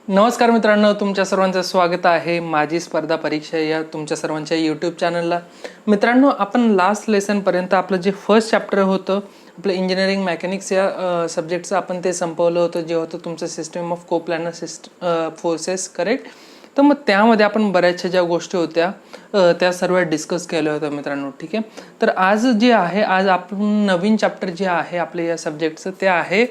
नमस्कार मित्रांनो, तुमच्या सर्वांचं स्वागत आहे माझी स्पर्धा परीक्षा या तुमच्या सर्वांच्या यूट्यूब चॅनलला. मित्रांनो, आपण लास्ट लेसनपर्यंत आपलं जे फर्स्ट चॅप्टर होतं आपलं इंजिनिअरिंग मेकॅनिक्स या सब्जेक्टचं आपण ते संपवलं होतं, जे होतं तुमचं system of coplanar forces. Correct. तर मग त्यामध्ये आपण बऱ्याचशा ज्या गोष्टी होत्या त्या सर्व डिस्कस केल्या होत्या मित्रांनो. ठीक आहे. तर आज जे आहे, आज आपण नवीन चॅप्टर जे आहे आपल्या या सब्जेक्टचं ते आहे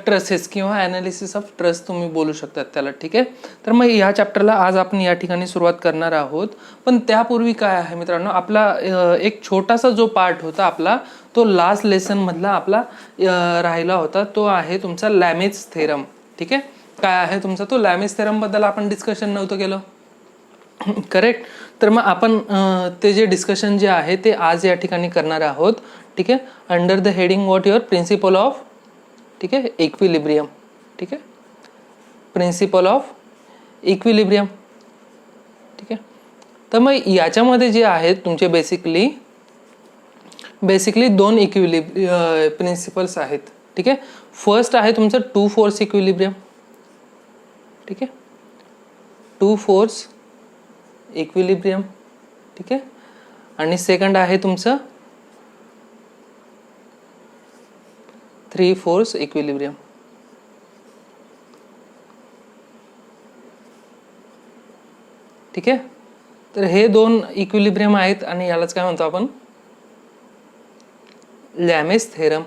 ट्रसेस किंवा ॲनालिसिस ऑफ ट्रस तुम्ही बोलू शकतात त्याला. ठीक आहे. तर मग या चॅप्टरला आज आपण या ठिकाणी सुरुवात करणार आहोत. पण त्यापूर्वी काय आहे मित्रांनो, आपला एक छोटासा जो पार्ट होता आपला, तो लास्ट लेसनमधला आपला राहिला होता. तो आहे तुमचा लॅमेज थेरम. ठीक आहे. काय आहे तुमचा तो लॅमेज थेरमबद्दल आपण डिस्कशन नव्हतं केलं. करेक्ट. तर मग आपण ते जे डिस्कशन जे आहे ते आज या ठिकाणी करणार आहोत. ठीक आहे. Under the heading what your principle of, ठीक आहे, इक्विलिब्रियम. ठीक आहे. Principle of equilibrium. ठीक आहे. तर मग याच्यामध्ये जे आहेत तुमचे बेसिकली दोन प्रिन्सिपल्स आहेत. ठीक आहे. फर्स्ट आहे तुमचं टू फोर्स इक्विलिब्रियम. ठीक आहे. Two force equilibrium. ठीक आहे. आणि सेकंड आहे तुमचं थ्री फोर्स इक्विलिब्रियम. ठीक आहे. तर हे दोन इक्विलिब्रियम आहेत आणि यालाच काय म्हणतो आपण, लॅमेज थेरम.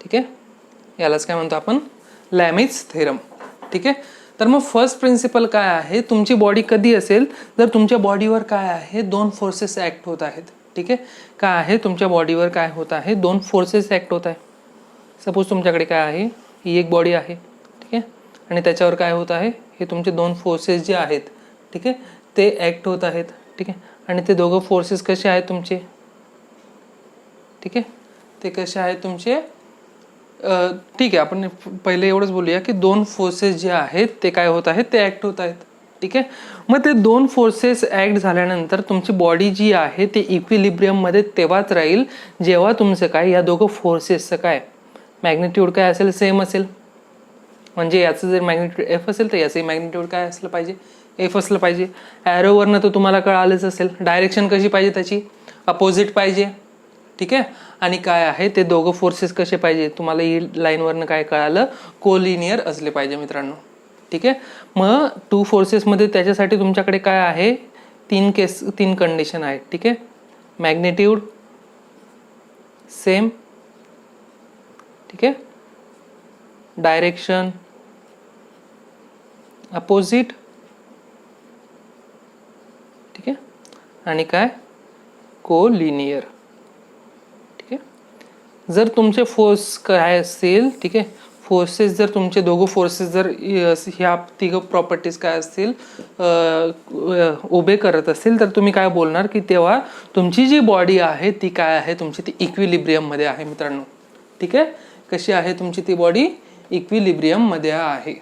ठीक आहे. यालाच काय म्हणतो आपण, लॅमेज थेरम. ठीक आहे. तर मग फर्स्ट प्रिन्सिपल काय आहे, तुमची बॉडी कधी असेल जर तुमच्या बॉडीवर काय आहे, दोन फोर्सेस ॲक्ट होत आहेत. ठीक आहे. काय आहे तुमच्या बॉडीवर काय होत आहे, दोन फोर्सेस ॲक्ट होत आहे. सपोज तुमच्याकडे काय आहे, ही एक बॉडी आहे. ठीक आहे. आणि त्याच्यावर काय होत आहे, हे तुमचे दोन फोर्सेस जे आहेत, ठीक आहे, ते ॲक्ट होत आहेत. ठीक आहे. आणि ते दोघं फोर्सेस कसे आहेत तुमचे, ठीक आहे, ते कसे आहेत तुमचे, ठीक आहे, आपण पहिले एवढंच बोलूया की दोन फोर्सेस जे आहेत ते काय होत आहेत, ते ॲक्ट होत आहेत. ठीक आहे. मग ते दोन फोर्सेस ॲक्ट झाल्यानंतर तुमची बॉडी जी आहे ते इक्विलिब्रियममध्ये तेव्हाच राहील जेव्हा तुमचं काय, या दोघं फोर्सेसचं काय मॅग्निट्यूड काय असेल, सेम असेल. म्हणजे याचं जर मॅग्निट्यूड एफ असेल तर याचंही मॅग्निट्यूड काय असलं पाहिजे, एफ असलं पाहिजे. ॲरोवरनं तर तुम्हाला कळालंच असेल, डायरेक्शन कशी पाहिजे त्याची, अपोजिट पाहिजे. ठीक आहे. आणि काय आहे ते दोघं फोर्सेस कसे पाहिजे, तुम्हाला ही लाईनवरनं काय कळालं, कोलिनियर असले पाहिजे मित्रांनो. ठीक आहे. मग टू फोर्सेसमध्ये त्याच्यासाठी तुमच्याकडे काय आहे, तीन कंडिशन आहेत. ठीक आहे. Magnitude same. ठीक आहे. Direction opposite. ठीक आहे. आणि काय, कोलिनियर. ठीक आहे. जर तुमचे फोर्स काय असतील, ठीक आहे, फोर्सेस जर तुमचे दोघं फोर्सेस जर ह्या तिघं प्रॉपर्टीज काय असतील, उभे करत असतील, तर तुम्ही काय बोलणार की तेव्हा तुमची जी बॉडी आहे ती काय आहे तुमची, ती इक्विलिब्रियममध्ये आहे मित्रांनो. ठीक आहे. कशी आहे तुमची ती बॉडी, इक्विलिब्रियममध्ये आहे.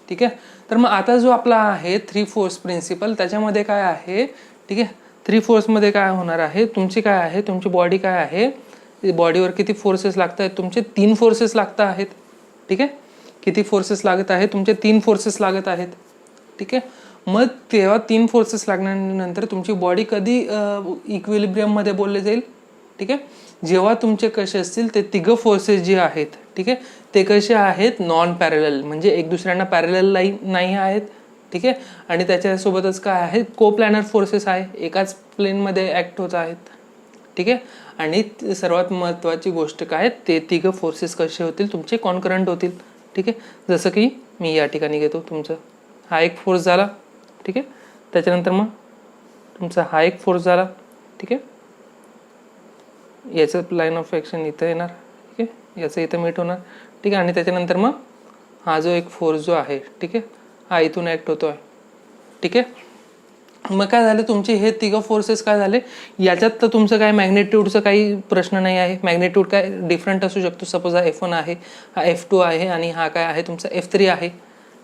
ठीक आहे. तर मग आता जो आपला आहे थ्री फोर्स प्रिन्सिपल, त्याच्यामध्ये काय आहे, ठीक आहे, थ्री फोर्समध्ये काय होणार आहे, तुमची काय आहे, तुमची बॉडी काय आहे, बॉडीवर किती फोर्सेस लागत आहेत तुमचे, तीन फोर्सेस लागत आहेत. ठीक आहे. किती फोर्सेस लागत आहेत तुमचे, तीन फोर्सेस लागत आहेत. ठीक आहे. मग तेव्हा तीन फोर्सेस लागल्यानंतर तुमची बॉडी कधी इक्विलिब्रियममध्ये बोलले जाईल, ठीक आहे, जेव्हा तुमचे कसे असतील ते तिघं फोर्सेस जे आहेत, ठीक आहे, ते कसे आहेत, नॉन पॅरलल, म्हणजे एक दुसऱ्यांना पॅरलल लाईन नाही आहेत. ठीक आहे. आणि त्याच्यासोबतच काय आहे, कोप्लॅनर फोर्सेस आहे, एकाच प्लेनमध्ये ॲक्ट होत आहेत. ठीक आहे. आणि सर्वात महत्त्वाची गोष्ट काय, ते तिघं फोर्सेस कसे होतील तुमचे, कॉन्करंट होतील. ठीक आहे. जसं की मी या ठिकाणी घेतो, तुमचं हा एक फोर्स झाला. ठीक आहे. त्याच्यानंतर मग तुमचा हा एक फोर्स झाला. ठीक आहे. याचं लाईन ऑफ ॲक्शन इथं येणार. ठीक आहे. याचं इथं मीट होणार. ठीक आहे. आणि त्याच्यानंतर मग हा जो एक फोर्स जो आहे, ठीक आहे, हा इथून ॲक्ट होतो आहे. ठीक आहे. मग काय झालं, तुमचे हे तिघं फोर्सेस काय झाले, याच्यात तर तुमचं काय मॅग्नेट्यूडचं काही प्रश्न नाही आहे. मॅग्नेट्यूड काय डिफरंट असू शकतो. सपोज हा F1 आहे, हा F2 आहे आणि हा काय आहे तुमचा F3 आहे.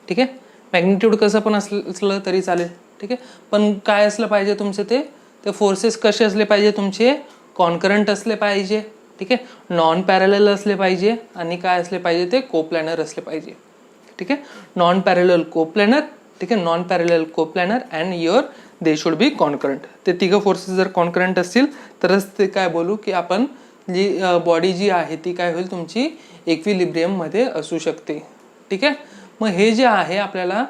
ठीक आहे. मॅग्नेट्यूड कसं पण असलं तरी चालेल. ठीक आहे. पण काय असलं पाहिजे तुमचं, ते फोर्सेस कसे असले पाहिजे तुमचे, कॉन्करंट असले पाहिजे. ठीक आहे. नॉन पॅरलल असले पाहिजे आणि काय असले पाहिजे, ते कोप्लॅनर असले पाहिजे. ठीक आहे. नॉन पॅरलल कोप्लॅनर, ठीक आहे, non parallel coplanar and your they should be concurrent. ते तिघं फोर्सेस जर कॉन्करंट असतील तरच ते काय बोलू की आपण जी बॉडी जी आहे ती काय होईल तुमची इक्विलिब्रियममध्ये असू शकते. ठीक आहे. मग हे जे आहे आपल्याला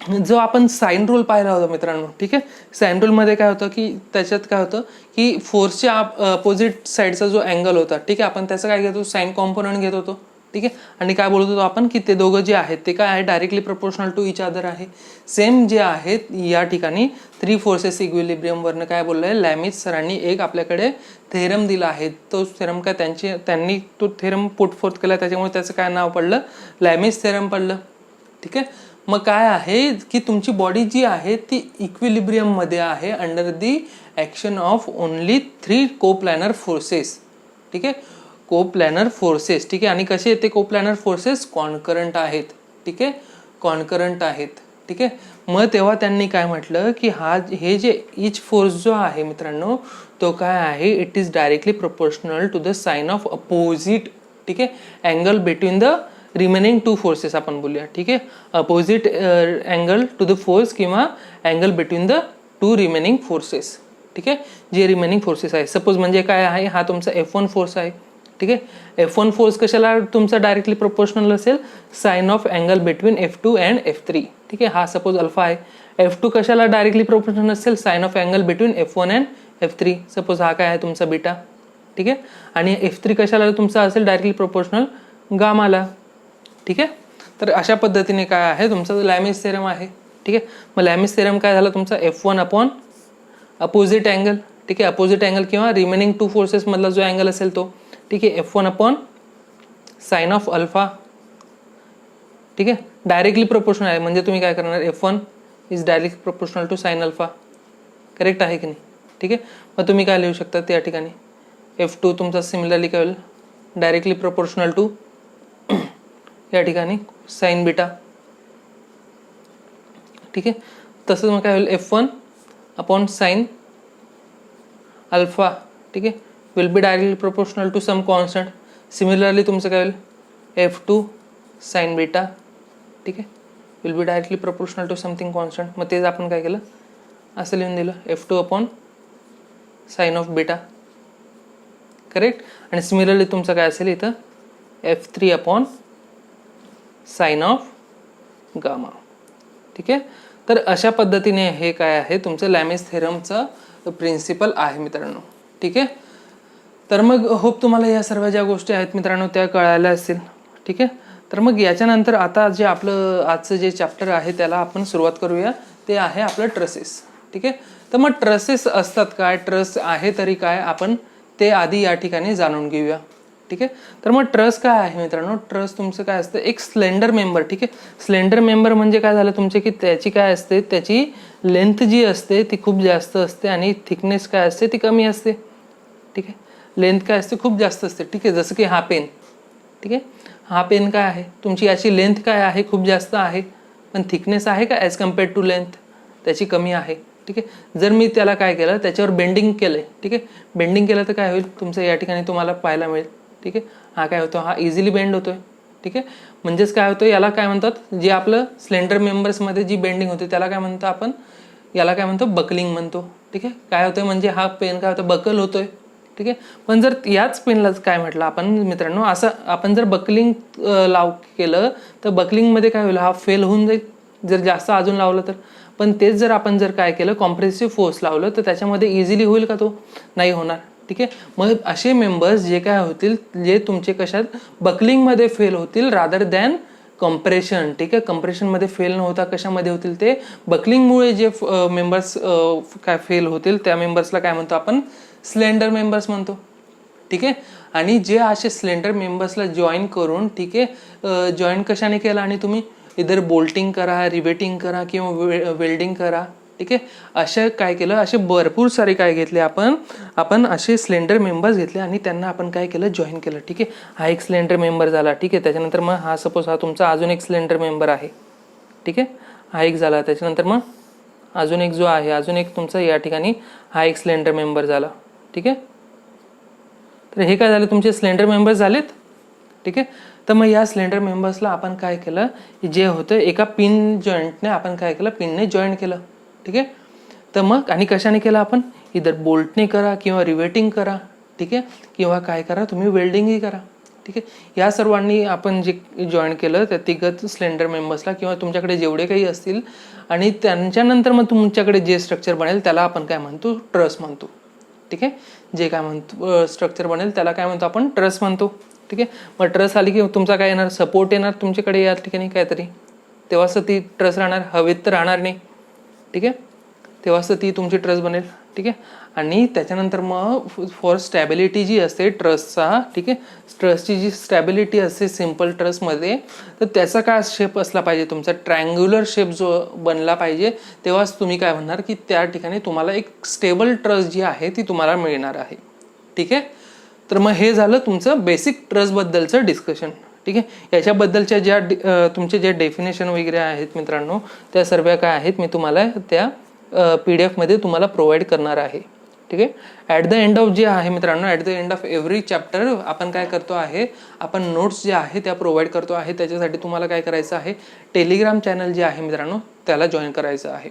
जो आपण साइन रूल पाहिला होता मित्रांनो, ठीक आहे. साइन रूलमध्ये काय होतं की त्याच्यात काय होतं की फोर्सच्या अपोजिट साईडचा जो अँगल होता, ठीक आहे, आपण त्याचं काय घेतो साइन कॉम्पोनंट घेत होतो. ठीक आहे. आणि काय बोलत होतो आपण की ते दोघं जे आहेत ते काय आहे directly proportional to each other आहे. सेम जे आहेत या ठिकाणी 3 फोर्सेस इक्विलिब्रियमवरनं काय बोललं आहे लॅमिथ सरांनी एक आपल्याकडे थेरम दिला आहे. तो थेरम काय त्यांनी तो थेरम पुट फोर्थ केला, त्याच्यामुळे त्याचं काय नाव पडलं लॅमिथ थेरम पडलं. ठीक आहे. मग काय आहे की तुमची बॉडी जी आहे ती इक्विलिब्रियममध्ये आहे under the action of only 3 coplanar forces. ठीक आहे. Coplanar forces. ठीक आहे. आणि कसे येते कोप्लॅनर फोर्सेस कॉन्करंट आहेत. ठीक आहे. कॉन्करंट आहेत. ठीक आहे. मग तेव्हा त्यांनी काय म्हटलं की हे जे इच फोर्स जो आहे मित्रांनो तो काय आहे it is directly proportional to the sine of opposite. ठीक आहे. Angle between the remaining 2 forces आपण बोलूया. ठीक आहे. Opposite angle to the force किंवा angle between the 2 remaining forces. ठीक आहे. जे रिमेनिंग फोर्सेस आहे सपोज म्हणजे काय आहे हा तुमचा F1 फोर्स आहे. ठीक आहे. F1 फोर्स कशाला तुमचा डायरेक्टली प्रोपोर्शनल असेल sine of angle between F2 and F3. ठीक आहे. हा सपोज अल्फा आहे. F2 कशाला डायरेक्टली प्रोपोर्शनल असेल sine of angle between F1 and F3. Suppose हा काय आहे तुमचा बीटा. ठीक आहे. आणि F3 कशाला तुमचा असेल डायरेक्टली प्रोपोर्शनल गामाला. ठीक आहे. तर अशा पद्धतीने काय आहे तुमचा लॅमिथ थेरम आहे. ठीक आहे. मग लॅमिथ थेरम काय झाला तुमचा F1 अपॉन अपोजिट अँगल. ठीक आहे. अपोजिट अँगल किंवा रिमेनिंग 2 फोर्सेस मधला जो अँगल असेल तो. ठीक आहे. F1 upon sine of alpha. ठीक आहे. डायरेक्टली प्रोपोर्शनल आहे म्हणजे तुम्ही काय करणार F1 is directly proportional to sine alpha. Correct आहे की नाही. ठीक आहे. मग तुम्ही काय लिहू शकता त्या ठिकाणी F2 तुमचा सिमिलरली काय होईल डायरेक्टली प्रोपोर्शनल टू या ठिकाणी साइन बीटा. ठीक आहे. तसंच मग काय होईल F1 अपॉन साइन अल्फा. ठीक आहे. Will be directly proportional to some constant. Similarly तुमचं काय होईल F2 साइन बीटा. ठीक आहे. Will be directly proportional to something constant. मग तेच आपण काय केलं असं लिहून दिलं F2 upon sine of beta. Correct. आणि सिमिलरली तुमचं काय असेल इथं F3 upon sine of gamma. ठीक आहे. तर अशा पद्धतीने हे काय आहे तुमचं लॅमिथ थेरमचं प्रिन्सिपल आहे मित्रांनो. ठीक आहे. तर मग होप तुम्हाला या सर्व ज्या गोष्टी आहेत मित्रांनो त्या कळायला असतील. ठीक आहे. तर मग याच्यानंतर आता जे आपलं आजचं जे चॅप्टर आहे त्याला आपण सुरुवात करूया. ते आहे आपलं ट्रसेस. ठीक आहे. तर मग ट्रसेस असतात काय ट्रस आहे तरी काय आपण ते आधी या ठिकाणी जाणून घेऊया. ठीक आहे. तर मग ट्रस काय आहे मित्रांनो ट्रस तुमचं काय असतं एक स्लेंडर मेंबर. ठीक आहे. स्लेंडर मेंबर म्हणजे काय झालं तुमचे की त्याची काय असते त्याची लेंथ जी असते ती खूप जास्त असते आणि थिकनेस काय असते ती कमी असते. ठीक आहे. लेंथ काय असते खूप जास्त असते. ठीक आहे. जसं की हा पेन. ठीक आहे. हा पेन काय आहे तुमची याची लेंथ काय आहे खूप जास्त आहे पण थिकनेस आहे का ॲज कम्पेअर्ड टू लेंथ त्याची कमी आहे. ठीक आहे. जर मी त्याला काय केलं त्याच्यावर बेंडिंग केलंय. ठीक आहे. बेंडिंग केलं तर काय होईल तुमचं या ठिकाणी तुम्हाला पाहायला मिळेल. ठीक आहे. हा काय होतो हा इझिली बेंड होतोय. ठीक आहे. म्हणजेच काय होतं याला काय म्हणतात जे आपलं स्लेंडर मेंबर्समध्ये जी बेंडिंग होते त्याला काय म्हणतो आपण याला काय म्हणतो बकलिंग म्हणतो. ठीक आहे. काय होतंय म्हणजे हा पेन काय होतं बकल होतोय. ठीक आहे. पण जर याच पेनला काय म्हटलं आपण मित्रांनो असं आपण जर बकलिंग केलं तर बकलिंगमध्ये काय होईल हा फेल होऊन जाईल जर जास्त अजून लावलं तर. पण तेच जर आपण जर काय केलं कॉम्प्रेसिव्ह फोर्स लावलं तर त्याच्यामध्ये इझिली होईल का तो नाही होणार. ठीक आहे. मग असे मेंबर्स जे काय होतील जे तुमचे कशात बकलिंगमध्ये फेल होतील रादर दॅन कॉम्प्रेशन. ठीक आहे. कॉम्प्रेशनमध्ये फेल न होता कशामध्ये होतील ते बकलिंगमुळे जे मेंबर्स काय फेल होतील त्या मेंबर्सला काय म्हणतो आपण स्लेंडर मेंबर्स म्हणतो. ठीक आहे. आणि जे असे स्लेंडर मेंबर्सला जॉईन करून ठीक आहे जॉईन कशाने केला आणि तुम्ही इधर बोल्टिंग करा रिवेटिंग करा किंवा वेल्डिंग करा. ठीक आहे. अशा काय केलं असे भरपूर सारे काय घेतले आपण असे स्लेंडर मेंबर्स घेतले आणि त्यांना आपण काय केलं जॉईन केलं. ठीक आहे. हा एक स्लेंडर मेंबर झाला. ठीक आहे. त्याच्यानंतर मग हा सपोज हा तुमचा अजून एक स्लेंडर मेंबर आहे. ठीक आहे. हा एक झाला. त्याच्यानंतर मग अजून एक जो आहे अजून एक तुमचा या ठिकाणी हा एक स्लेंडर मेंबर झाला. ठीक आहे. तर हे काय झालं तुमचे स्लेंडर मेंबर्स झालेत. ठीक आहे. तर मग या स्लेंडर मेंबर्सला आपण काय केलं, जे होतं एका पिन जॉईंटने आपण काय केलं, पिनने जॉईंट केलं. ठीक आहे. तर मग आणि कशाने केलं आपण, इधर बोल्टने करा किंवा रिवेटिंग करा. ठीक आहे. किंवा काय करा तुम्ही वेल्डिंगही करा. ठीक आहे. या सर्वांनी आपण जे जॉईन केलं त्या तिघत स्लेंडर मेंबर्सला किंवा तुमच्याकडे जेवढे काही असतील आणि त्यांच्यानंतर मग तुमच्याकडे जे स्ट्रक्चर बनेल त्याला आपण काय म्हणतो, ट्रस म्हणतो. ठीक आहे. जे काय म्हणतो स्ट्रक्चर बनेल त्याला काय म्हणतो आपण, ट्रस म्हणतो. ठीक आहे. मग ट्रस आली की तुमचा काय येणार, सपोर्ट येणार तुमच्याकडे या ठिकाणी काहीतरी, तेव्हाच ती ट्रस राहणार, हवेत तर राहणार नाही. ठीक आहे. तेव्हाच ती तुमची ट्रस बनेल. ठीक आहे. आणि त्याच्यानंतर मग फॉर स्टॅबिलिटी जी असते ट्रसचा, ठीक आहे, ट्रसची जी स्टॅबिलिटी असते सिम्पल ट्रसमध्ये, तर त्याचा काय शेप असला पाहिजे, तुमचा ट्रायंग्युलर शेप जो बनला पाहिजे, तेव्हाच तुम्ही काय म्हणणार की त्या ठिकाणी तुम्हाला एक स्टेबल ट्रस जी आहे ती तुम्हाला मिळणार आहे. ठीक आहे. तर मग हे झालं तुमचं बेसिक ट्रसबद्दलचं डिस्कशन. ठीक आहे. याच्याबद्दलच्या ज्या तुमचे जे डेफिनेशन वगैरे आहेत मित्रांनो, त्या सर्व काय आहेत मी तुम्हाला त्या PDF मध्ये तुम्हाला प्रोव्हाइड करणार आहे. ठीक आहे. ॲट द एंड ऑफ जे आहे मित्रांनो, at the end of every chapter आपण काय करतो आहे, आपण नोट्स जे आहे त्या प्रोव्हाइड करतो आहे. त्याच्यासाठी तुम्हाला काय करायचं आहे, टेलिग्राम चॅनल जे आहे मित्रांनो त्याला जॉईन करायचं आहे.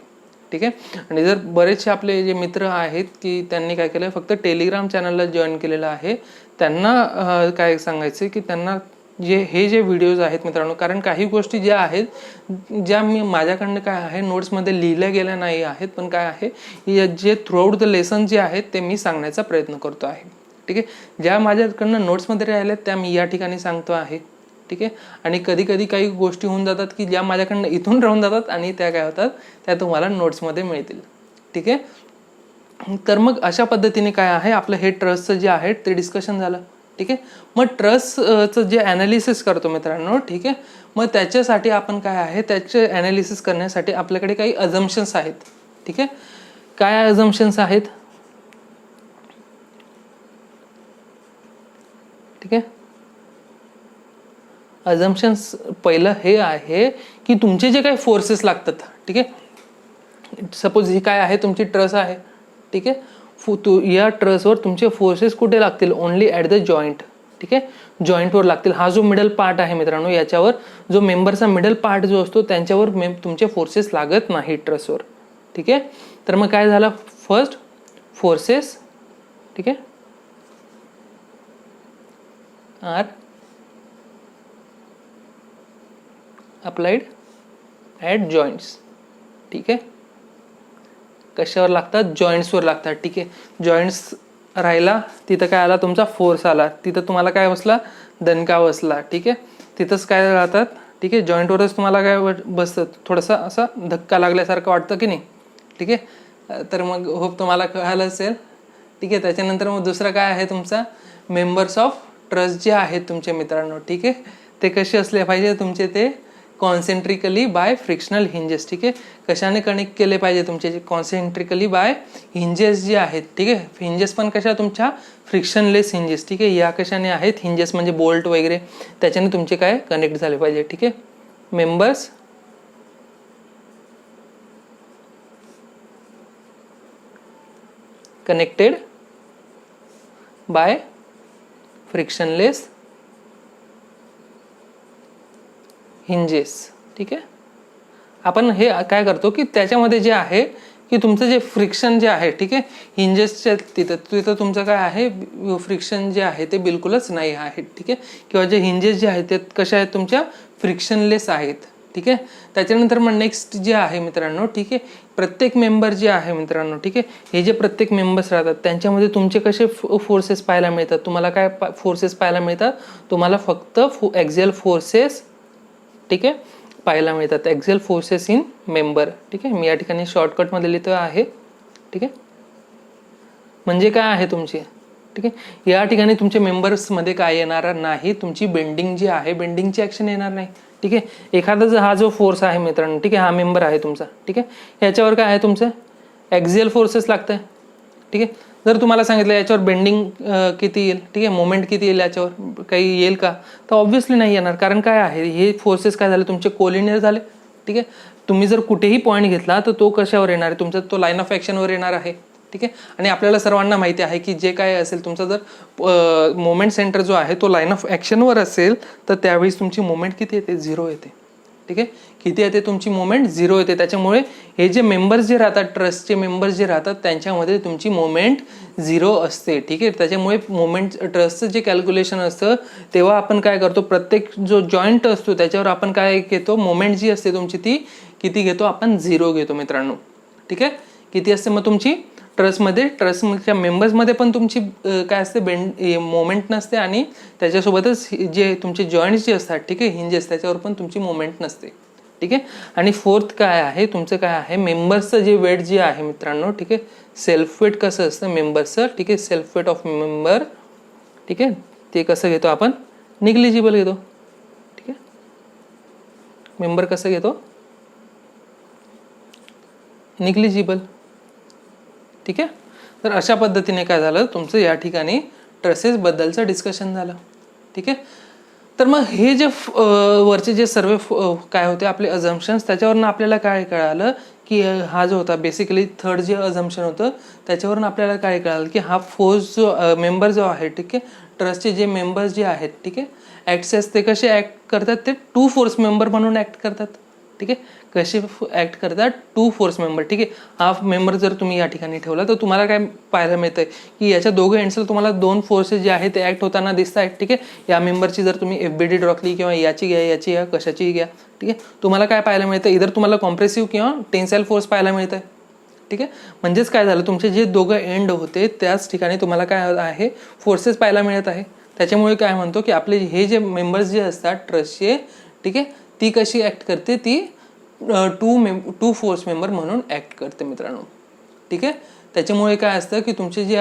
ठीक आहे. आणि जर बरेचसे आपले जे मित्र आहेत की त्यांनी काय केलं, फक्त टेलिग्राम चॅनलला जॉईन केलेलं आहे, त्यांना काय सांगायचं की त्यांना हे जे व्हिडिओज आहेत मित्रांनो, कारण काही गोष्टी ज्या आहेत ज्या मी माझ्याकडनं काय आहे नोट्समध्ये लिहिल्या गेल्या नाही आहेत, पण काय आहे जे थ्रूआउट द लेसन जे आहेत ते मी सांगण्याचा प्रयत्न करतो आहे. ठीक आहे. ज्या माझ्याकडनं नोट्समध्ये राहिल्यात त्या मी या ठिकाणी सांगतो आहे. ठीक आहे. आणि कधी कधी काही गोष्टी होऊन जातात की ज्या माझ्याकडनं इथून राहून जातात आणि त्या काय होतात, त्या तुम्हाला नोट्समध्ये मिळतील. ठीक आहे. तर मग अशा पद्धतीने काय आहे आपलं हे ट्रस्टचं जे आहे ते डिस्कशन झालं. ठीक आहे. मग ट्रस्टचं जे ॲनालिसिस करतो मित्रांनो, ठीक आहे, मग त्याच्यासाठी आपण काय आहे, त्याचे ॲनालिसिस करण्यासाठी आपल्याकडे काही अझम्पशन्स आहेत. ठीक आहे. काय अझम्पशन्स आहेत, ठीक आहे. अझम्पशन्स पहिलं हे आहे की तुमचे जे काही फोर्सेस लागतात, ठीक आहे, सपोज ही काय आहे तुमची ट्रस आहे. ठीक आहे. या ट्रसवर तुमचे फोर्सेस कुठे लागतील, ओनली ॲट द जॉईंट. ठीक आहे. जॉईंटवर लागतील. हा जो मिडल पार्ट आहे मित्रांनो, याच्यावर जो मेंबरचा मिडल पार्ट जो असतो त्यांच्यावर तुमचे फोर्सेस लागत नाही ट्रसवर. ठीक आहे. तर मग काय झालं, फर्स्ट फोर्सेस, ठीक आहे, आर अप्लाइड ॲट जॉईंट्स. ठीक आहे. कशावर लागतात, जॉईंट्सवर लागतात. ठीक आहे. जॉईंट्स राहिला, तिथं काय आला तुमचा फोर्स आला, तिथं तुम्हाला काय बसला, दणका बसला. ठीक आहे. तिथंच काय राहतात. ठीक आहे. जॉईंटवरच तुम्हाला काय बसतं, थोडासा असा धक्का लागल्यासारखं वाटतं की नाही. ठीक आहे. तर मग होप तुम्हाला कळालं असेल. ठीक आहे. त्याच्यानंतर मग दुसरं काय आहे तुमचा मेंबर्स ऑफ ट्रस्ट जे आहेत तुमचे मित्रांनो. ठीक आहे. ते कसे असले पाहिजे तुमचे, ते कॉन्सेंट्रिकली बाय फ्रिक्शनल हिंजेस. ठीक आहे. कशाने कनेक्ट केले पाहिजे तुमचे, कॉन्सेंट्रिकली बाय हिंजेस जे आहेत. ठीक आहे. हिंजेस पण कशा तुमच्या फ्रिक्शनलेस हिंजेस. ठीक आहे. या कशाने आहेत, हिंजेस म्हणजे बोल्ट वगैरे, त्याच्याने तुमचे काय कनेक्ट झाले पाहिजे. ठीक आहे. Members connected by frictionless hinges. ठीक आहे. आपण हे काय करतो की त्याच्यामध्ये जे आहे की तुमचं जे फ्रिक्शन जे आहे, ठीक आहे, हिंजेसच्या तिथं तुमचं काय आहे, फ्रिक्शन जे आहे ते बिलकुलच नाही आहे. ठीक आहे. किंवा जे हिंजेस जे आहेत ते कशा आहेत तुमच्या फ्रिक्शनलेस आहेत. ठीक आहे. त्याच्यानंतर मग नेक्स्ट जे आहे मित्रांनो, ठीक आहे, प्रत्येक मेंबर जे आहे मित्रांनो, ठीक आहे, हे जे प्रत्येक मेंबर्स राहतात त्यांच्यामध्ये तुमचे कसे फोर्सेस पाहायला मिळतात, तुम्हाला काय फोर्सेस पाहायला मिळतात, तुम्हाला फक्त एक्झियल फोर्सेस, ठीक आहे, पाहायला मिळतात. Axial forces in member. ठीक आहे. मी या ठिकाणी शॉर्टकटमध्ये लिहितो आहे. ठीक आहे. म्हणजे काय आहे तुमची, ठीक आहे, या ठिकाणी तुमच्या मेंबर्समध्ये काय येणार नाही, तुमची बेंडिंग जी आहे बेंडिंगची ॲक्शन येणार नाही. ठीक आहे. एखादा जर हा जो फोर्स आहे मित्रांनो, ठीक आहे, हा मेंबर आहे तुमचा, ठीक आहे, याच्यावर काय आहे तुमचं एक्झियल फोर्सेस लागतं. ठीक आहे. जर तुम्हाला सांगितलं याच्यावर बेंडिंग किती येईल, ठीक आहे, मोमेंट किती येईल, याच्यावर काही येईल का, तर ऑब्व्हियसली नाही येणार. कारण काय आहे, हे फोर्सेस काय झाले तुमचे कोलिनियर झाले. ठीक आहे. तुम्ही जर कुठेही पॉईंट घेतला तर तो कशावर येणार आहे तुमचा, तो लाईन ऑफ ॲक्शनवर येणार आहे. ठीक आहे. आणि आपल्याला सर्वांना माहिती आहे की जे काय असेल तुमचा जर मोमेंट सेंटर जो आहे तो लाईन ऑफ ॲक्शनवर असेल तर त्यावेळेस तुमची मोमेंट किती येते, 0 येते. ठीक आहे. किती येते तुमची मोमेंट, 0 येते. त्याच्यामुळे हे जे मेंबर्स जे राहतात, ट्रस्टचे मेंबर्स जे राहतात, त्यांच्यामध्ये तुमची मोमेंट 0 असते. ठीक आहे. त्याच्यामुळे मोमेंट ट्रस्टचं जे कॅल्क्युलेशन असतं तेव्हा आपण काय करतो, प्रत्येक जो जॉईंट असतो त्याच्यावर आपण काय घेतो, मोमेंट जी असते तुमची ती किती घेतो आपण, 0 घेतो मित्रांनो. ठीक आहे. किती असते मग तुमची ट्रस्टच्या मेंबर्समध्ये पण तुमची काय असते, मोमेंट नसते आणि त्याच्यासोबतच जे तुमचे जॉईंट्स जे असतात, ठीक आहे, हिंजेस, त्याच्यावर पण तुमची मोमेंट नसते. ठीक आहे. आणि फोर्थ काय आहे तुमचं, काय आहे, मेंबर्सचं जे वेट जे आहे मित्रांनो, ठीक आहे, सेल्फ वेट कसं असतं मेंबर्सचं, ठीक आहे, सेल्फ वेट ऑफ मेंबर, ठीक आहे, ते कसं घेतो आपण, निग्लिजिबल घेतो. ठीक आहे. मेंबर कसं घेतो, निग्लिजिबल. ठीक आहे. तर अशा पद्धतीने काय झालं तुमचं या ठिकाणी ट्रसेसबद्दलचं डिस्कशन झालं. ठीक आहे. तर मग हे जे वरचे जे सर्व काय होते आपले अझम्पशन्स, त्याच्यावरून आपल्याला काय कळालं की हा जो होता बेसिकली थर्ड जे अझम्पशन होतं त्याच्यावरून आपल्याला काय कळालं की हा फोर्स जो मेंबर जो आहे, ठीक आहे, ट्रस्टचे जे मेंबर्स जे आहेत, ठीक आहे, ॲक्सेस ते कसे ॲक्ट करतात, ते 2 फोर्स मेंबर म्हणून ॲक्ट करतात. ठीक आहे. कसे ॲक्ट करतात, 2 फोर्स मेंबर. ठीक आहे. हा मेंबर जर तुम्ही या ठिकाणी ठेवला तर तुम्हाला काय पाहायला मिळतंय की याच्या दोघं एंड्सला तुम्हाला 2 फोर्सेस जे आहेत ते ॲक्ट होताना दिसत आहेत. ठीक आहे. या मेंबरची जर तुम्ही FBD ड्रॉ केली किंवा याची घ्या, याची घ्या, कशाची घ्या, ठीक आहे, तुम्हाला काय पाहायला मिळतं, इधर तुम्हाला कॉम्प्रेसिव्ह किंवा टेन्साईल फोर्स पाहायला मिळत आहे. ठीक आहे. म्हणजेच काय झालं, तुमचे जे दोघं एंड होते त्याच ठिकाणी तुम्हाला काय आहे, फोर्सेस पाहायला मिळत आहे. त्याच्यामुळे काय म्हणतो की आपले हे जे मेंबर्स जे असतात ट्रस्टचे, ठीक आहे, ती कशी ॲक्ट करते, ती 2 फोर्स मेंबर म्हणून ॲक्ट करते मित्रांनो. ठीक आहे. त्याच्यामुळे काय असतं की तुमचे जे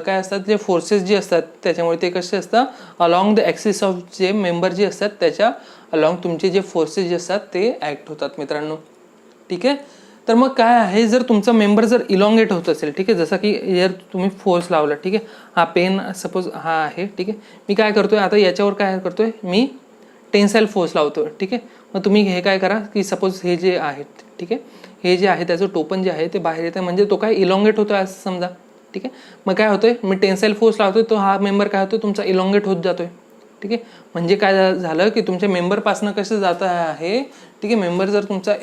काय असतात, जे फोर्सेस जे असतात त्याच्यामुळे ते कसे असतात, अलॉंग द ॲक्सिस ऑफ जे मेंबर जे असतात त्याच्या अलॉंग तुमचे जे फोर्सेस जे असतात ते ॲक्ट होतात मित्रांनो. ठीक आहे. तर मग काय आहे, जर तुमचा मेंबर जर इलॉंगेट होत असेल, ठीक आहे, जसं की जर तुम्ही फोर्स लावला, ठीक आहे, हा पेन सपोज हा आहे, ठीक आहे, मी काय करतोय आता याच्यावर काय करतोय, मी टेन्साईल फोर्स लावतोय. ठीक आहे. मग तुम्ही हे काय करा की सपोज हे जे आहेत, ठीक आहे, हे जे आहे त्याचं टोपण जे आहे ते बाहेर येतं, म्हणजे तो काय इलॉंगेट होतोय असं समजा. ठीक आहे. मग काय होतोय, मी टेन्साईल फोर्स लावतोय तो हा मेंबर काय होतोय तुमचा इलॉंगेट होत जातोय. ठीक आहे. म्हणजे काय झालं की तुमच्या मेंबरपासनं कसं जात आहे, ठीक आहे, मेंबर जर तुमचा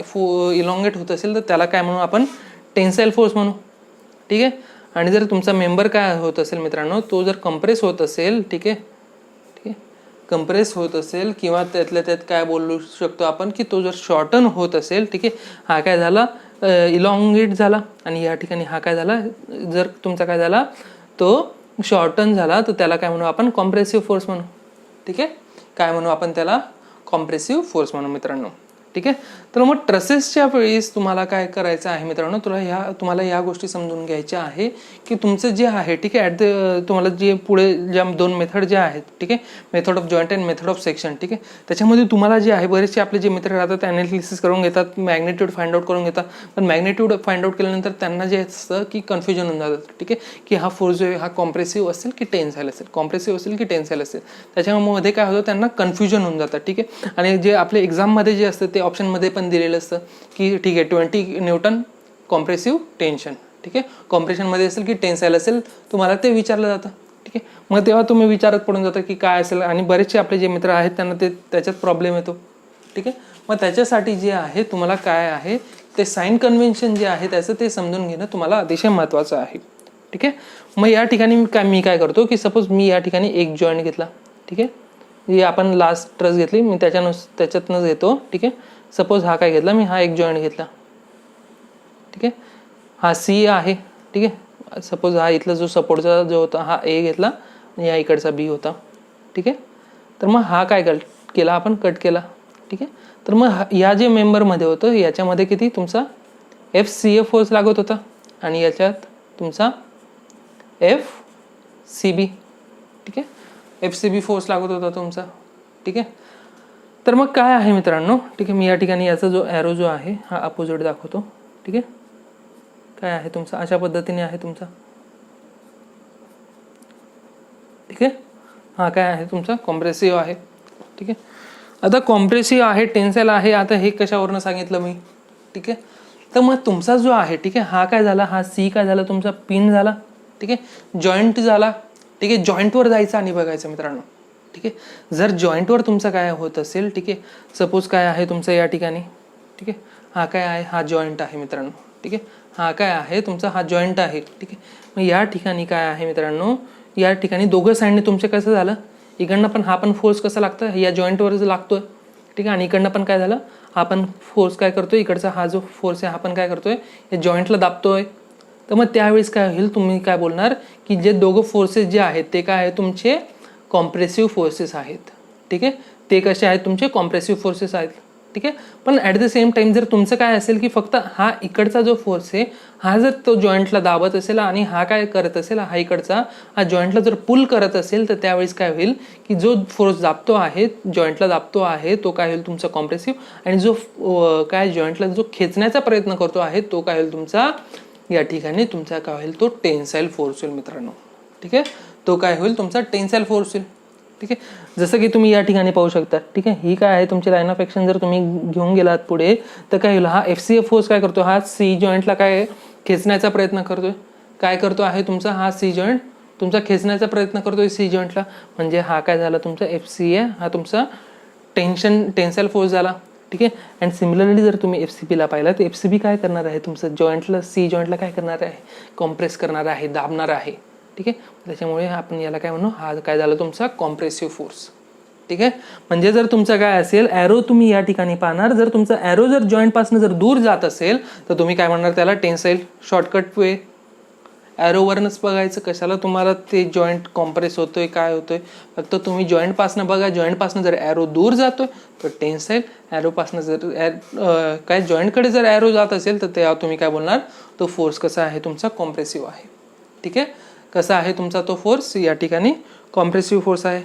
इलॉंगेट होत असेल तर त्याला काय म्हणू आपण, टेन्साईल फोर्स म्हणू. ठीक आहे. आणि जर तुमचा मेंबर काय होत असेल मित्रांनो, तो जर कम्प्रेस होत असेल, ठीक आहे, कंप्रेस होत असेल किंवा त्यातल्या त्यात काय बोलू शकतो आपण की तो जर शॉर्टन होत असेल, ठीक आहे, हा काय झाला, इलॉंगेट झाला. आणि या ठिकाणी हा काय झाला, जर तुमचा काय झाला तो शॉर्टन झाला तर त्याला काय म्हणू आपण, कॉम्प्रेसिव्ह फोर्स म्हणू. ठीक आहे. काय म्हणू आपण त्याला, कॉम्प्रेसिव्ह फोर्स म्हणू मित्रांनो. ठीक आहे. तर मग ट्रसेसच्या वेळेस तुम्हाला काय करायचं आहे मित्रांनो, तुम्हाला या गोष्टी समजून घ्यायच्या आहे की तुमचं जे आहे, ठीक आहे, तुम्हाला जे पुढे ज्या 2 मेथड ज्या आहेत, ठीक आहे, method of joint and method of section, ठीक आहे, त्याच्यामध्ये तुम्हाला जे आहे बरेचसे आपले जे मित्र राहतात ते ॲनालिसिस करून घेतात, मॅग्नेट्यूड फाइंड आउट करून घेतात. पण मॅग्नेट्यूड फाइंड आउट केल्यानंतर त्यांना जे असतं की कन्फ्युजन होऊन जातं. ठीक आहे. की हा फोर्स जो आहे हा कॉम्प्रेसिव्ह असेल की टेन्साईल असेल, कॉम्प्रेसिव्ह असेल की टेन्साईल असेल, त्याच्यामध्ये काय होतं त्यांना कन्फ्युजन होऊन जातं. ठीक आहे. आणि जे आपले एक्झाममध्ये जे असतं ते ऑप्शनमध्ये पण दिलेलं असतं की ठीक आहे 20 न्यूटन कॉम्प्रेसिव्ह टेन्शन, ठीक आहे, कॉम्प्रेशनमध्ये असेल की टेन्साईल असेल, तुम्हाला ते विचारलं जातं. ठीक आहे. मग तेव्हा तुम्ही विचारत पडून जाता की काय असेल, आणि बरेचसे आपले जे मित्र आहेत त्यांना त्याच्यात प्रॉब्लेम येतो. ठीक आहे. मग त्याच्यासाठी जे आहे तुम्हाला काय आहे ते साइन कन्व्हेन्शन जे आहे त्याचं ते समजून घेणं तुम्हाला अतिशय महत्त्वाचं आहे. ठीक आहे. मग या ठिकाणी मी काय करतो की सपोज मी या ठिकाणी एक जॉईंट घेतला, ठीक आहे, जी आपण लास्ट ट्रस घेतली मी त्याच्यातनंच घेतो. ठीक आहे. सपोज हा काय घेतला मी, हा एक जॉईंट घेतला. ठीक आहे. हा C आहे. ठीक आहे. सपोज हा इथला जो सपोर्टचा जो होता हा A घेतला आणि या इकडचा B होता. ठीक आहे. तर मग हा काय केला आपण, कट केला. ठीक आहे. तर मग या जे मेंबरमध्ये होतं याच्यामध्ये किती तुमचा FCA फोर्स लागत होता आणि याच्यात तुमचा FCB, ठीक आहे, FCB फोर्स लागत होता तुमचा. ठीक आहे. तर मग काय आहे मित्रांनो, ठीक आहे, मी या ठिकाणी याचा जो ॲरो जो आहे हा अपोजिट दाखवतो. ठीक आहे. काय आहे तुमचा, अशा पद्धतीने आहे तुमचा. ठीक आहे. हा काय आहे तुमचा कॉम्प्रेसिव्ह आहे. ठीक आहे. आता कॉम्प्रेसिव्ह आहे, टेन्साईल आहे, आता हे कशावरनं सांगितलं मी. ठीक आहे. तर मग तुमचा जो आहे ठीक आहे, हा काय झाला, हा सी काय झाला तुमचा पिन झाला, ठीक आहे, जॉईंट झाला, ठीक आहे. जॉईंटवर जायचं आणि बघायचं मित्रांनो, ठीक आहे. जर जॉईंटवर तुमचं काय होत असेल, ठीक आहे, सपोज काय आहे तुमचं या ठिकाणी, ठीक आहे, हा काय आहे, हा जॉईंट आहे मित्रांनो, ठीक आहे, हा काय आहे तुमचा, हा जॉईंट आहे, ठीक आहे. मग या ठिकाणी काय आहे मित्रांनो, या ठिकाणी दोघं साईडने तुमचे कसं झालं, इकडनं पण हा पण फोर्स कसा लागतं, या जॉईंटवरच लागतोय, ठीक आहे, आणि इकडनं पण काय झालं, हा पण फोर्स काय करतोय, इकडचा हा जो फोर्स आहे हा पण काय करतोय, या जॉईंटला दाबतोय. तर मग त्यावेळेस काय होईल, तुम्ही काय बोलणार की जे दोघं फोर्सेस जे आहेत ते काय आहे तुमचे कॉम्प्रेसिव्ह फोर्सेस आहेत, ठीक आहे. ते कसे आहेत तुमचे कॉम्प्रेसिव्ह फोर्सेस आहेत, ठीक आहे. पण ॲट द सेम टाइम जर तुमचं काय असेल की फक्त हा इकडचा जो फोर्स आहे हा जर तो जॉईंटला दाबत असेल आणि हा काय करत असेल, हा इकडचा हा जॉईंटला जर पुल करत असेल, तर त्यावेळेस काय होईल की जो फोर्स दाबतो आहे, जॉईंटला दाबतो आहे, तो काय होईल तुमचा कॉम्प्रेसिव्ह, आणि जो काय जॉईंटला जो खेचण्याचा प्रयत्न करतो आहे तो काय होईल तुमचा या ठिकाणी तुमचा काय होईल, तो टेन्साईल फोर्स होईल मित्रांनो, ठीक आहे. तो काय होईल तुमचा टेन्साईल फोर्स होईल, ठीक आहे. जसं की तुम्ही या ठिकाणी पाहू शकता, ठीक आहे, ही काय आहे तुमची लाईन ऑफ ॲक्शन. जर तुम्ही घेऊन गेलात पुढे तर काय होईल, हा FCF फोर्स काय करतो, हा सी जॉईंटला काय खेचण्याचा प्रयत्न करतोय, काय करतो आहे तुमचा हा सी जॉईंट तुमचा खेचण्याचा प्रयत्न करतोय सी जॉईंटला, म्हणजे हा काय झाला तुमचा FCA, हा तुमचा टेन्साईल फोर्स झाला, ठीक आहे. अँड सिमिलरली जर तुम्ही FCP ला पाहिला तर FCB काय करणार आहे तुमचं जॉईंटला, सी जॉईंटला काय करणार आहे, कॉम्प्रेस करणार आहे, दाबणार आहे, ठीक आहे. त्याच्यामुळे आपण याला काय म्हणू, हा काय झाला तुमचा कॉम्प्रेसिव्ह फोर्स, ठीक आहे. म्हणजे जर तुमचा काय असेल ॲरो तुम्ही या ठिकाणी पाहणार, जर तुमचा ॲरो जर जॉईंटपासून जर दूर जात असेल तर तुम्ही काय म्हणणार त्याला टेन्साईल शॉर्टकट वे, ॲरोवरनच बघायचं, कशाला तुम्हाला ते जॉईंट कॉम्प्रेस होतोय काय होतोय, फक्त तुम्ही जॉईंटपासून बघा. जॉईंटपासून जर ॲरो दूर जातोय तर टेन्साईल, ॲरोपासून जर काय जॉईंटकडे जर ॲरो जात असेल तर तेव्हा तुम्ही काय बोलणार, तो फोर्स कसा आहे तुमचा कॉम्प्रेसिव्ह आहे, ठीक आहे. कसा आहे तुमचा तो फोर्स या ठिकाणी कॉम्प्रेसिव्ह फोर्स आहे,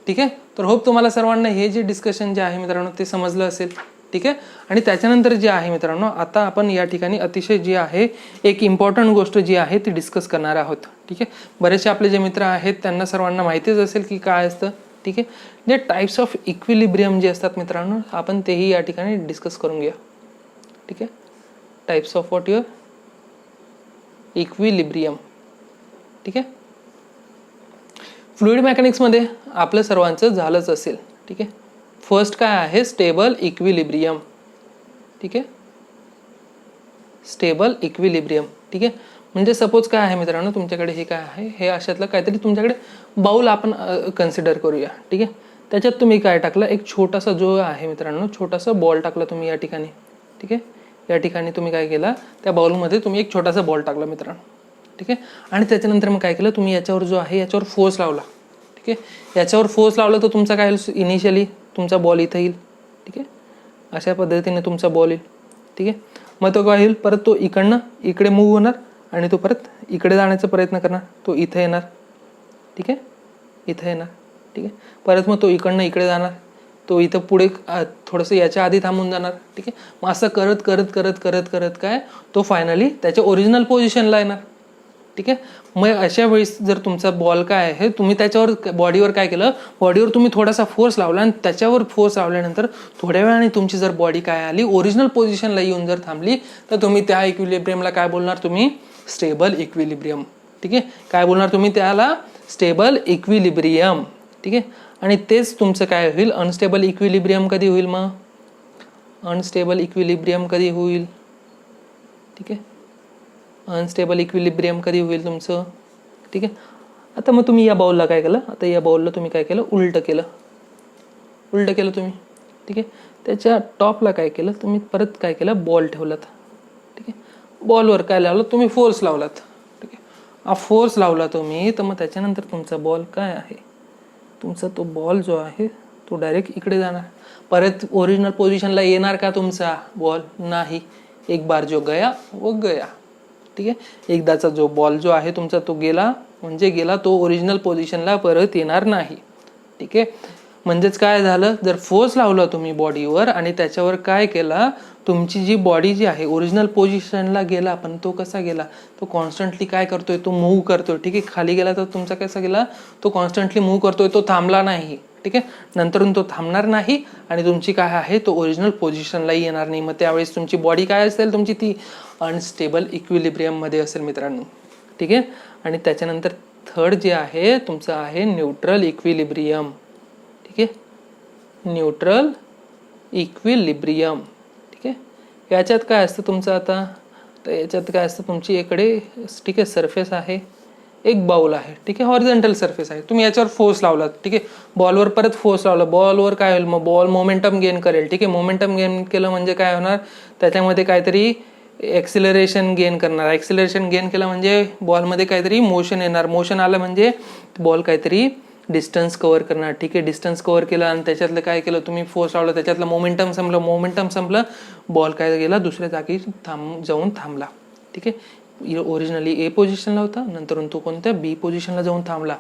ठीक आहे. तर होप तुम्हाला सर्वांना हे जे डिस्कशन जे आहे मित्रांनो ते समजलं असेल, ठीक आहे. आणि त्याच्यानंतर जे आहे मित्रांनो आता आपण या ठिकाणी अतिशय जी आहे एक इम्पॉर्टंट गोष्ट जी आहे ती डिस्कस करणार आहोत, ठीक आहे. बरेचसे आपले जे मित्र आहेत त्यांना सर्वांना माहितीच असेल की काय असतं, ठीक आहे. जे टाईप्स ऑफ इक्विलिब्रियम जे असतात मित्रांनो आपण तेही या ठिकाणी डिस्कस करून घ्या, ठीक आहे. Types of what your equilibrium, ठीक आहे. फ्लुइड मेकॅनिक्समध्ये आपलं सर्वांचं झालंच असेल, ठीक आहे. फर्स्ट काय आहे स्टेबल इक्विलिब्रियम, ठीक आहे, स्टेबल इक्विलिब्रियम, ठीक आहे. म्हणजे सपोज काय आहे मित्रांनो तुमच्याकडे हे काय आहे, हे अशातलं काहीतरी तुमच्याकडे बाउल आपण कन्सिडर करूया, ठीक आहे. त्याच्यात तुम्ही काय टाकलं, एक छोटासा जो आहे मित्रांनो छोटासा बॉल टाकला तुम्ही या ठिकाणी, ठीक आहे. या ठिकाणी तुम्ही काय केला, त्या बाउलमध्ये तुम्ही एक छोटासा बॉल टाकला मित्रांनो, ठीक आहे. आणि त्याच्यानंतर मग काय केलं तुम्ही याच्यावर जो आहे याच्यावर फोर्स लावला, ठीक आहे. याच्यावर फोर्स लावला तर तुमचा काय होईल, इनिशियली तुमचा बॉल इथं येईल, ठीक आहे. अशा पद्धतीने तुमचा बॉल येईल, ठीक आहे. मग तो काय होईल, परत तो इकडनं इकडे मूव्ह होणार आणि तो परत इकडे जाण्याचा प्रयत्न करणार, तो इथं येणार, ठीक आहे, इथं येणार, ठीक आहे. परत मग तो इकडनं इकडे जाणार, तो इथं पुढे थोडंसं याच्या आधी थांबून जाणार, ठीक आहे. मग असं करत करत करत करत करत काय तो फायनली त्याच्या ओरिजिनल पोझिशनला येणार, ठीक आहे. मग अशा वेळेस जर तुमचा बॉल काय आहे तुम्ही त्याच्यावर बॉडीवर काय केलं, बॉडीवर तुम्ही थोडासा फोर्स लावला आणि त्याच्यावर फोर्स लावल्यानंतर थोड्या वेळाने तुमची जर बॉडी काय आली ओरिजिनल पोझिशनला येऊन जर थांबली तर तुम्ही त्या इक्विलिब्रियमला काय बोलणार, तुम्ही स्टेबल इक्विलिब्रियम, ठीक आहे. काय बोलणार तुम्ही त्याला, स्टेबल इक्विलिब्रियम, ठीक आहे. आणि तेच तुमचं काय होईल, अनस्टेबल इक्विलिब्रियम कधी होईल, मग अनस्टेबल इक्विलिब्रियम कधी होईल, ठीक आहे. अनस्टेबल इक्विलिब्रियम कधी होईल तुमचं, ठीक आहे. आता मग तुम्ही या बाउलला काय केलं, आता या बाउलला तुम्ही काय केलं, उलटं केलं तुम्ही, ठीक आहे. त्याच्या टॉपला काय केलं तुम्ही, परत काय केलं, बॉल ठेवलात, ठीक आहे. बॉलवर काय लावलं तुम्ही, फोर्स लावलात, ठीक आहे. हा फोर्स लावला तुम्ही तर मग त्याच्यानंतर तुमचा बॉल काय आहे, तुमचा तो बॉल जो आहे तो डायरेक्ट इकडे जाणार, परत ओरिजिनल पोझिशनला येणार का तुमचा बॉल, नाही. एक बार जो गया वो गया, ठीक आहे. एकदाचा जो बॉल जो आहे तुमचा तो गेला म्हणजे गेला, तो ओरिजिनल पोझिशनला परत येणार नाही, ठीक आहे. म्हणजेच काय झालं, जर फोर्स लावला तुम्ही बॉडीवर आणि त्याच्यावर काय केला, तुमची जी बॉडी जी आहे ओरिजिनल पोझिशनला गेला, पण तो कसा गेला, तो कॉन्स्टंटली काय करतोय, तो मूव्ह करतोय, ठीक आहे. खाली गेला तर तुमचा कसा गेला, तो कॉन्स्टंटली मूव्ह करतोय, तो थांबला नाही, ठीक आहे. नंतरून तो थांबणार नाही आणि तुमची काय आहे तो ओरिजिनल पोझिशनलाही येणार नाही. मग त्यावेळेस तुमची बॉडी काय असेल, तुमची ती अनस्टेबल इक्विलिब्रियममध्ये असेल मित्रांनो, ठीक आहे. आणि त्याच्यानंतर थर्ड जे आहे तुमचं आहे न्यूट्रल इक्विलिब्रियम, ठीक आहे, न्यूट्रल इक्विलिब्रियम, ठीक आहे. याच्यात काय असतं तुमचं आता, तर याच्यात काय असतं तुमची इकडे, ठीक आहे, सरफेस आहे, एक बाउल आहे, ठीक आहे, हॉरिझॉन्टल सरफेस आहे. तुम्ही याच्यावर फोर्स लावलात, ठीक आहे, बॉलवर परत फोर्स लावला, बॉलवर काय होईल, मग बॉल मोमेंटम गेन करेल, ठीक आहे. मोमेंटम गेन केलं म्हणजे काय होणार, त्याच्यामध्ये काहीतरी एक्सिलरेशन गेन करणार. एक्सिलरेशन गेन केलं म्हणजे बॉलमध्ये काहीतरी मोशन येणार. मोशन आलं म्हणजे बॉल काहीतरी डिस्टन्स कव्हर करणार, ठीक आहे. डिस्टन्स कव्हर केलं आणि त्याच्यातलं काय केलं तुम्ही, फोर्स लावला, त्याच्यातलं मोमेंटम संपलं. मोमेंटम संपलं, बॉल काय गेला दुसऱ्या जागी जाऊन थांबला, ठीक आहे. ओरिजिनली ए पोझिशनला होता, नंतर तो कोणत्या बी पोझिशनला जाऊन थांबला,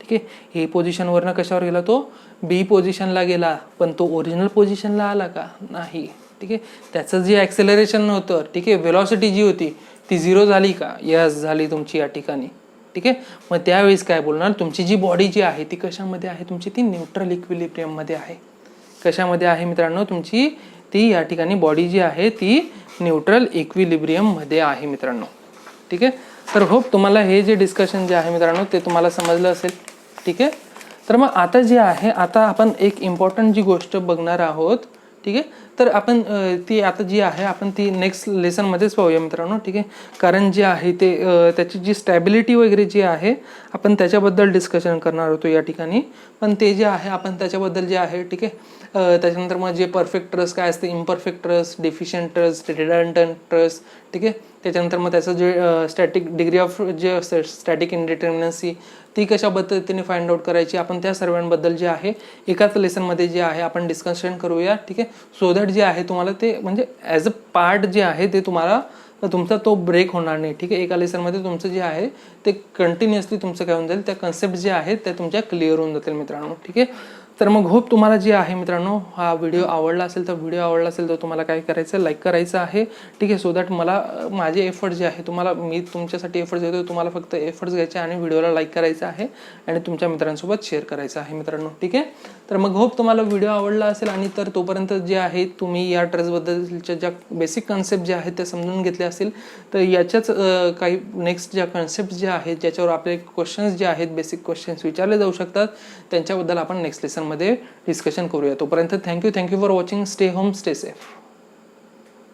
ठीक आहे. ए पोझिशनवरनं कशावर गेला तो, बी पोझिशनला गेला, पण तो ओरिजिनल पोझिशनला आला का, नाही, ठीक आहे. त्याचं जे ॲक्सेलरेशन होतं, ठीक आहे, वेलॉसिटी जी होती ती 0 झाली का, यस झाली तुमची या ठिकाणी, ठीक आहे. मग त्यावेळेस काय बोलणार, तुमची जी बॉडी जी आहे ती कशामध्ये आहे, तुमची ती न्यूट्रल इक्विलिब्रियममध्ये आहे. कशामध्ये आहे मित्रांनो, तुमची ती या ठिकाणी बॉडी जी आहे ती न्यूट्रल इक्विलिब्रियममध्ये आहे मित्रांनो, ठीक आहे. तर होप तुम्हाला हे जे डिस्कशन जे आहे मित्रांनो ते तुम्हाला समजलं असेल, ठीक आहे. तर मग आता जे आहे, आता आपण एक इम्पॉर्टंट जी गोष्ट बघणार आहोत, ठीक आहे. तर आपण ती आता जी आहे आपण ती नेक्स्ट लेसनमध्येच पाहूया मित्रांनो, ठीक आहे. कारण जे आहे ते त्याची जी स्टॅबिलिटी वगैरे जी आहे आपण त्याच्याबद्दल डिस्कशन करणार होतो या ठिकाणी. पण ते जे आहे आपण त्याच्याबद्दल जे आहे, ठीक आहे. त्याच्यानंतर मग जे परफेक्ट ट्रस्ट काय असते, imperfect trust, deficient trust, redundant trust, ठीक आहे. त्याच्यानंतर मग त्याचं जे स्टॅटिक डिग्री ऑफ जे असतं स्टॅटिक इंडिटर्मिनन्सी ती कशा पद्धतीने फाइंड आउट करायची, आपण त्या सर्वांबद्दल जे आहे एकाच लेसनमध्ये जे आहे आपण डिस्कशन करूया, ठीक आहे. सो दॅट जे आहे तुम्हाला ते म्हणजे ॲज अ पार्ट जे आहे ते तुम्हाला तुमचा तो ब्रेक होणार नाही, ठीक आहे. एका लेसनमध्ये तुमचं जे आहे ते कंटिन्युअसली तुमचं काय होऊन जाईल, त्या कन्सेप्ट जे आहेत त्या तुमच्या क्लिअर होऊन जातील मित्रांनो, ठीक आहे. तर मग होप तुम्हाला जे आहे मित्रांनो हा व्हिडिओ आवडला असेल तर तुम्हाला काय करायचं, लाईक करायचं आहे, ठीक आहे. सो दॅट मला माझे एफर्ट्स जे आहे तुम्हाला, मी तुमच्यासाठी एफर्ट्स घेतो, तुम्हाला फक्त एफर्ट्स घ्यायचे आणि व्हिडिओला लाईक करायचं आहे आणि तुमच्या मित्रांसोबत शेअर करायचं आहे मित्रांनो, ठीक आहे. तर मग होप तुम्हाला व्हिडिओ आवडला असेल आणि तर तोपर्यंत जे आहे तुम्ही या ट्रस्टबद्दलच्या ज्या बेसिक कन्सेप्ट ज्या आहेत त्या समजून घेतल्या असतील, तर याच्याच काही नेक्स्ट ज्या कन्सेप्ट ज्या आहेत ज्याच्यावर आपले क्वेश्चन्स जे आहेत बेसिक क्वेश्चन्स विचारले जाऊ शकतात त्यांच्याबद्दल आपण नेक्स्ट लेसनमध्ये डिस्कशन करूया. तोपर्यंत thank you for watching. Stay home, stay safe.